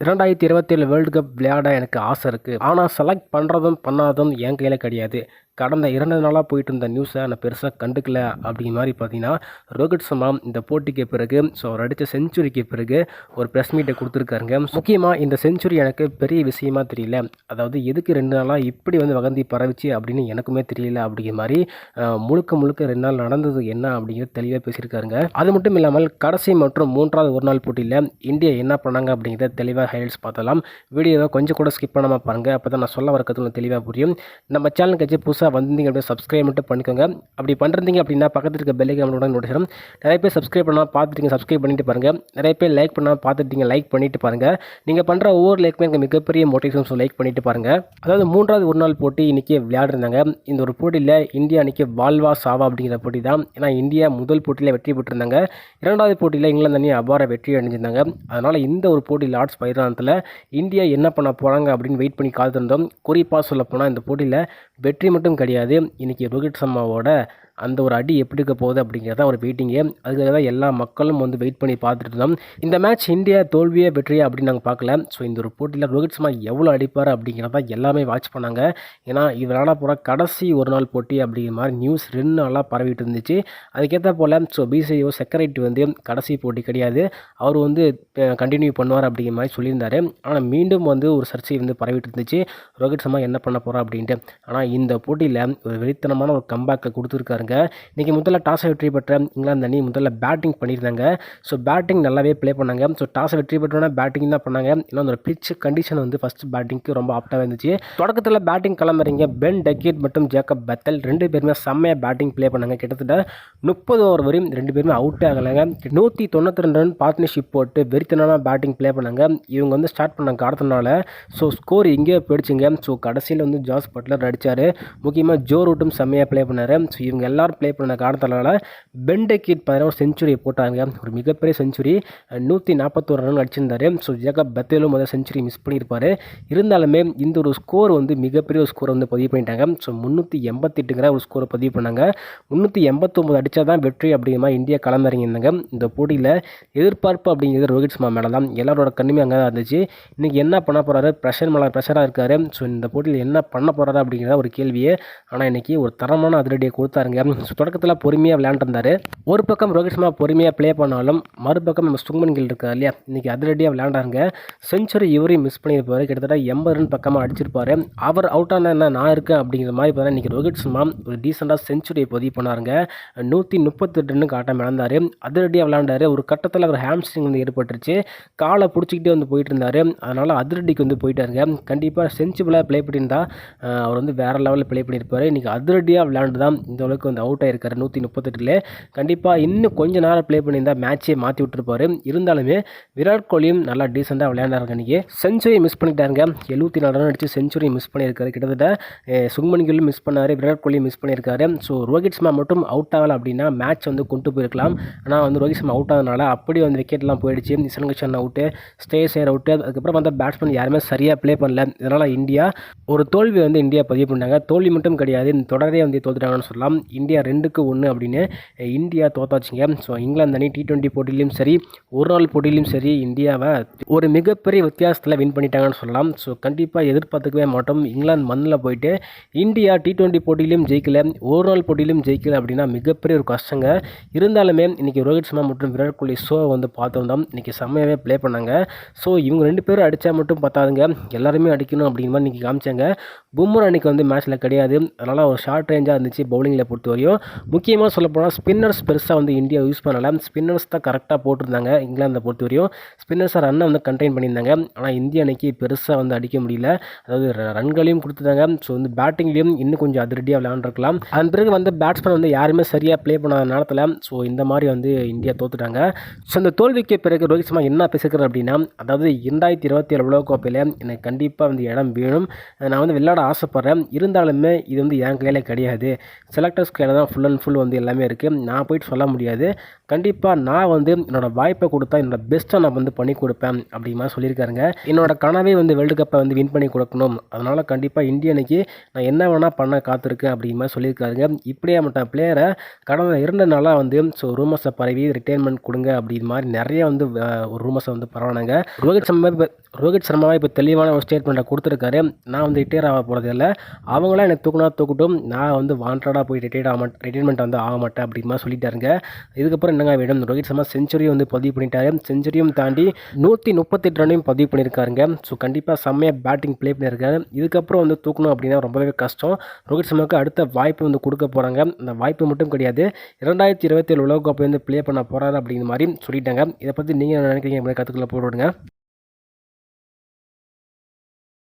2027 world cup விளையாட எனக்கு ஆசை இருக்குது. ஆனால் செலக்ட் பண்ணுறதும் பண்ணாததும் என் கையில் கிடையாது. கடந்த 2 நாளாக போயிட்டு இருந்த நியூஸை நான் பெருசாக கண்டுக்கல அப்படிங்கிற மாதிரி பார்த்தீங்கன்னா, ரோஹித் சர்மா இந்த போட்டிக்கு பிறகு அவர் அடித்த செஞ்சுரிக்கு பிறகு ஒரு ப்ரெஸ் மீட்டை கொடுத்துருக்காருங்க. முக்கியமாக இந்த செஞ்சுரி எனக்கு பெரிய விஷயமா தெரியல. அதாவது எதுக்கு 2 நாளாக இப்படி வதந்தி பரவிச்சு அப்படின்னு எனக்குமே தெரியல அப்படிங்கிற மாதிரி முழுக்க 2 நாள் நடந்தது என்ன அப்படிங்கிறது தெளிவாக பேசியிருக்காருங்க. அது மட்டும் இல்லாமல் கடைசி மற்றும் 3வது ஒரு நாள் போட்டியில் இந்தியா என்ன பண்ணாங்க அப்படிங்கிறத தெளிவாக ஹைலைட்ஸ் பார்த்தலாம். வீடியோவை கொஞ்சம் கூட ஸ்கிப் பண்ணாமல் பாருங்கள். அப்போ தான் நான் சொல்ல வர கருத்து தெளிவாக புரியும். நம்ம சேனலுக்கு புதுசாக வந்தீங்க அப்படின்னா சப்ஸ்கிரைப் மட்டும் பண்ணிக்கோங்க. அப்படி பண்ணுறீங்க அப்படின்னா பக்கத்தில் இருக்க பெல் ஐகான் நோட்டிஃபிகேஷன் நிறைய பேர் சப்ஸ்கிரைப் பண்ணால் பார்த்துட்டீங்க, சப்ஸ்கிரைப் பண்ணிட்டு பாருங்கள். நிறைய பேர் லைக் பண்ணால் பார்த்துட்டீங்க, லைக் பண்ணிட்டு பாருங்கள். நீங்கள் பண்ணுற ஒவ்வொரு லைக்குமே எனக்கு மிகப்பெரிய மோட்டிவேஷன். லைக் பண்ணிட்டு பாருங்கள். அதாவது 3வது ஒரு நாள் போட்டி இன்றைக்கி விளையாடுறாங்க. இந்த ஒரு போட்டியில் இந்தியா இன்றைக்கி வாழ்வா சாவா அப்படிங்கிற போட்டி தான். ஏன்னா இந்தியா முதல் போட்டியில் வெற்றி பெற்றிருந்தாங்க. 2வது போட்டியில் இங்கிலாந்து அணி அபார வெற்றி அடைஞ்சிருந்தாங்க. அதனால் இந்த ஒரு போட்டி லார்ட்ஸ் மைதானத்தில் இந்தியா என்ன பண்ண போகிறாங்க அப்படின்னு வெயிட் பண்ணி காத்திருந்தோம். குறிப்பாக சொல்லப்போனால் இந்த போட்டியில் வெற்றி மட்டும் கிடையாது, இன்றைக்கி ரோஹித் சர்மாவோட அந்த ஒரு அடி எப்படி இருக்க போகுது அப்படிங்கிறத ஒரு வெயிட்டிங்கே. அதுக்காக தான் எல்லா மக்களும் வெயிட் பண்ணி பார்த்துட்டு இருந்தோம். இந்த மேட்ச் இந்தியா தோல்வியே வெற்றியா அப்படின்னு நாங்கள் பார்க்கல. ஸோ இந்த ஒரு போட்டியில் ரோஹித் சர்மா எவ்வளோ அடிப்பார் அப்படிங்கிறத எல்லாமே வாட்ச் பண்ணாங்க. ஏன்னா இது விளையாட போகிற கடைசி ஒரு நாள் போட்டி அப்படிங்கிற மாதிரி நியூஸ் 2 நாளாக பரவிட்டு இருந்துச்சு. அதுக்கேற்ற போல் ஸோ பிசிஓ செக்ரட்டரி கடைசி போட்டி கிடையாது, அவர் கண்டினியூ பண்ணுவார் அப்படிங்கிற மாதிரி சொல்லியிருந்தார். ஆனால் மீண்டும் ஒரு சர்ச்சை பரவிட்டு இருந்துச்சு, ரோஹித் சர்மா என்ன பண்ண போகிறார் அப்படின்ட்டு. ஆனால் இந்த போட்டியில் ஒரு வெறித்தனமான ஒரு கம்பேக்கை கொடுத்துருக்காருங்க. இன்றைக்கி முதல்ல டாஸை வெற்றி பெற்ற இங்கிலாந்து அணி முதல்ல பேட்டிங் பண்ணியிருந்தாங்க. ஸோ பேட்டிங் நல்லாவே ப்ளே பண்ணாங்க. ஸோ டாஸை வெற்றி பெற்றோன்னா பேட்டிங் தான் பண்ணாங்க. இன்னும் அந்த பிச் கண்டிஷன் ஃபஸ்ட் பேட்டிங்க்கு ரொம்ப ஆப்டாக இருந்துச்சு. தொடக்கத்தில் பேட்டிங் கிளம்புறீங்க பென் டக்கெட் மற்றும் ஜேக்கப் பெத்தல் 2 பேருமே செம்மையாக பேட்டிங் ப்ளே பண்ணாங்க. கிட்டத்தட்ட 30 ஓவர் வரையும் 2 பேருமே அவுட்டே ஆகலைங்க. 192 ரன் பார்ட்னர்ஷிப் போட்டு வெறித்தனமாக பேட்டிங் ப்ளே பண்ணாங்க. இவங்க ஸ்டார்ட் பண்ணாங்க ஆடுறதுனால ஸோ ஸ்கோர் எங்கேயோ போயிடுச்சுங்க. ஸோ கடைசியில் ஜாஸ் பட்லர் அடித்தார். முக்கியமாக ஜோ ரூட்டும் செம்மையாக ப்ளே பண்ணார். ஸோ இவங்க எல்லாரும் ப்ளே பண்ண காரணத்தினால பென் டக்கெட் ஒரு செஞ்சுரி போட்டாங்க. ஒரு மிகப்பெரிய செஞ்சுரி, 141 ரன் அடிச்சிருந்தார். ஸோ ஜேக்கப் பெத்தலும் செஞ்சுரி மிஸ் பண்ணியிருப்பார். இருந்தாலுமே இந்த ஒரு ஸ்கோர் மிகப்பெரிய ஒரு ஸ்கோர் பதிவு பண்ணிட்டாங்க. ஸோ 388 ஒரு ஸ்கோரை பதிவு பண்ணாங்க. 389 அடித்தா தான் வெற்றி அப்படிங்கிற மாதிரி இந்தியா களமிறங்கியிருந்தாங்க. இந்த போட்டியில் எதிர்பார்ப்பு அப்படிங்கிறது ரோஹித் சர்மா மேலே தான். எல்லாரோட கண்ணுமே அங்கே தான் இருந்துச்சு. இன்றைக்கி என்ன பண்ண போகிறாரு, ப்ரெஷராக இருக்கார். ஸோ இந்த போட்டியில் என்ன பண்ண போகிறாரு அப்படிங்கிற ஒரு கேள்வியே. ஆனால் இன்றைக்கி ஒரு தரமான அதிரடியை கொடுத்தாருங்க. தொடக்கத்தில் பொறுமையாக விளையாண்டுருந்தார். ஒரு பக்கம் ரோஹித் சர்மா பொறுமையாக ப்ளே பண்ணாலும் மறுபக்கம் நம்ம சுக்மன் கில் இருக்கார் இல்லையா, இன்றைக்கி அதிரடியாக விளையாண்டாருங்க. செஞ்சுரி இவரையும் மிஸ் பண்ணியிருப்பார். கிட்டத்தட்ட 80 ரன் பக்கமாக அடிச்சிருப்பார். அவர் அவுட் ஆனால் என்ன நான் இருக்கேன் அப்படிங்கிற மாதிரி பார்த்தா இன்றைக்கி ரோஹித் சர்மா ஒரு டீசெண்டாக செஞ்சுரியை பதிவு பண்ணாருங்க. 138 ரன்னுக்கு ஆட்டம் இழந்தார். அதிரடியாக விளையாண்டார். ஒரு கட்டத்தில் அவர் ஹாம்ஸ்ட்ரிங் ஏற்பட்டுருச்சு, காலை பிடிச்சிக்கிட்டே போயிட்டு இருந்தார். அதனால் அதிரடிக்கு போயிட்டாருங்க. கண்டிப்பாக செஞ்சுரியில் ப்ளே பண்ணியிருந்தா அவர் வேறு லெவலில் ப்ளே பண்ணியிருப்பார். இன்றைக்கி அதிரடியாக விளையாண்டு தான் இந்த அளவுக்கு அவுட் ஆகிருக்காரு 138. கண்டிப்பாக இன்னும் கொஞ்சம் நேரம் ப்ளே பண்ணியிருந்தால் மேட்சே மாற்றி விட்டுருப்பாரு. இருந்தாலுமே விராட் கோலியும் நல்லா டீசெண்டாக விளையாண்டாருங்க. இன்றைக்கி செஞ்சுரி மிஸ் பண்ணிட்டாருங்க. 74 ரன் அடித்து செஞ்சுரி மிஸ் பண்ணியிருக்காரு. கிட்டத்தட்ட சுக்மன் கில்லும் மிஸ் பண்ணார், விராட் கோலியும் மிஸ் பண்ணியிருக்காரு. ஸோ ரோஹித் சர்மா மட்டும் அவுட் ஆகலை அப்படின்னா மேட்ச் கொண்டு போயிருக்கலாம். ஆனால் ரோஹித் சர்மா அவுட் ஆனதுனால அப்படி விக்கெட்லாம் போயிடுச்சு. இஷான் கிஷன் அவுட்டு, ஸ்டேயர் அவுட்டு, அதுக்கப்புறம் பேட்ஸ்மேன் யாருமே சரியாக ப்ளே பண்ணல. இதனால் இந்தியா ஒரு தோல்வி இந்தியா பதிவு பண்ணாங்க. தோல்வி மட்டும் கிடையாது, இந்த தொடரே தோத்துட்டாங்கன்னு சொல்லலாம். இந்தியா 2-1 அப்படின்னு இந்தியா தோத்தாச்சுங்க. ஸோ இங்கிலாந்து அணி T20 போட்டியிலையும் சரி, ஒரு நாள் போட்டியிலையும் சரி இந்தியாவை ஒரு மிகப்பெரிய வித்தியாசத்தில் வின் பண்ணிட்டாங்கன்னு சொல்லலாம். ஸோ கண்டிப்பாக எதிர்பார்த்துக்கவே மாட்டோம் இங்கிலாந்து மண்ணில் போயிட்டு இந்தியா T20 போட்டியிலையும் ஜெயிக்கல, ஒரு நாள் போட்டியிலும் ஜெயிக்கல அப்படின்னா மிகப்பெரிய ஒரு கஷ்டங்க. இருந்தாலுமே இன்றைக்கி ரோஹித் சர்மா மற்றும் விராட் கோலி ஷோ பார்த்தோம். இன்றைக்கி செம்மையாகவே ப்ளே பண்ணாங்க. ஸோ இவங்க 2 பேரும் அடித்தா மட்டும் பார்த்தாதுங்க, எல்லாருமே அடிக்கணும் அப்படிங்கிற மாதிரி இன்றைக்கி காமிச்சாங்க. பும்ரா அன்றைக்கி மேட்ச்சில் கிடையாது. அதனால் ஒரு ஷார்ட் ரேஞ்சாக இருந்துச்சு பவுலிங்கில் பொறுத்த வரையும். முக்கியமாக சொல்லப்போனால் ஸ்பின்னர்ஸ் பெருசாக இந்தியா யூஸ் பண்ணலை. ஸ்பின்னர்ஸ் தான் கரெக்டாக போட்டிருந்தாங்க. இங்கிலாந்தை பொறுத்த வரையும் ஸ்பின்னர்ஸை ரன்னை கண்டெயின் பண்ணியிருந்தாங்க. ஆனால் இந்திய அணிக்கு பெருசாக அடிக்க முடியல. அதாவது ரன்களையும் கொடுத்துட்டாங்க. ஸோ பேட்டிங்லேயும் இன்னும் கொஞ்சம் அதிரடியாக விளையாண்டுருக்கலாம். அதன் பிறகு பேட்ஸ்மேன் யாருமே சரியாக ப்ளே பண்ணாத நேரத்தில் ஸோ இந்த மாதிரி இந்தியா தோத்துட்டாங்க. ஸோ இந்த தோல்விக்கு பிறகு ரோஹித் சர்மா என்ன பேசுகிறார் அப்படின்னா, அதாவது 2027 உலகக்கோப்பையில் எனக்கு கண்டிப்பாக இடம் வேணும், நான் விளையாட ஆசைப்பட்றேன். இருந்தாலுமே இது என் கையில் கிடையாது, செலக்டர்ஸ் கையில் தான் ஃபுல் அண்ட் ஃபுல் எல்லாமே இருக்குது, நான் போயிட்டு சொல்ல முடியாது. கண்டிப்பாக நான் என்னோடய வாய்ப்பை கொடுத்தா என்னோடய பெஸ்ட்டை நான் பண்ணி கொடுப்பேன் அப்படிங்கிற மாதிரி சொல்லியிருக்காருங்க. என்னோட கனவே வேர்ல்டு கப்பை வின் பண்ணி கொடுக்கணும், அதனால் கண்டிப்பாக இந்திய அணிக்கு நான் என்ன வேணால் பண்ண காத்திருக்கேன் அப்படிங்கிற மாதிரி சொல்லியிருக்காருங்க. இப்படியே மட்டும் பிளேயரை கடந்த 2 நாளாக ஸோ ரூமர்ஸை பரவி ரிட்டைர்மெண்ட் கொடுங்க அப்படிங்கிற மாதிரி நிறைய ஒரு ரூமர்ஸை பரவானாங்க. ரோஹித் சர்மாவை இப்போ தெளிவான ஒரு ஸ்டேட்மெண்ட்டை கொடுத்துருக்காரு. நான் வந்து ரிட்டையர் ஆக போகிறது இல்லை, அவங்களாம் எனக்கு தூக்குனா தூக்கட்டும், நான் வந்து வாண்டடாக போய் ரிட்டைர்மெண்ட் வந்து ஆக மாட்டேன் அப்படிங்கிற மாதிரி சொல்லிட்டாருங்க. இதுக்கப்புறம் என்னங்க வேணும், ரோஹித் சர்மா செஞ்சுரியும் வந்து பதிவு பண்ணிட்டாரு. செஞ்சுரியும் தாண்டி 138 ரன்னையும் பதிவு பண்ணியிருக்காருங்க. ஸோ கண்டிப்பாக செம்மையாக பேட்டிங் ப்ளே பண்ணியிருக்காரு. இதுக்கப்புறம் வந்து தூக்கணும் அப்படின்னா ரொம்பவே கஷ்டம். ரோஹித் சர்மாவுக்கு அடுத்த வாய்ப்பு வந்து கொடுக்க போகிறாங்க. அந்த வாய்ப்பு மட்டும் கிடையாது, 2027 உலகக்கோப்பை வந்து ப்ளே பண்ண போகிறாரு அப்படிங்கிற மாதிரி சொல்லிட்டாங்க. இதை பற்றி நீங்கள் நினைக்கிறீங்க? கற்றுக்குள்ள போடுங்க.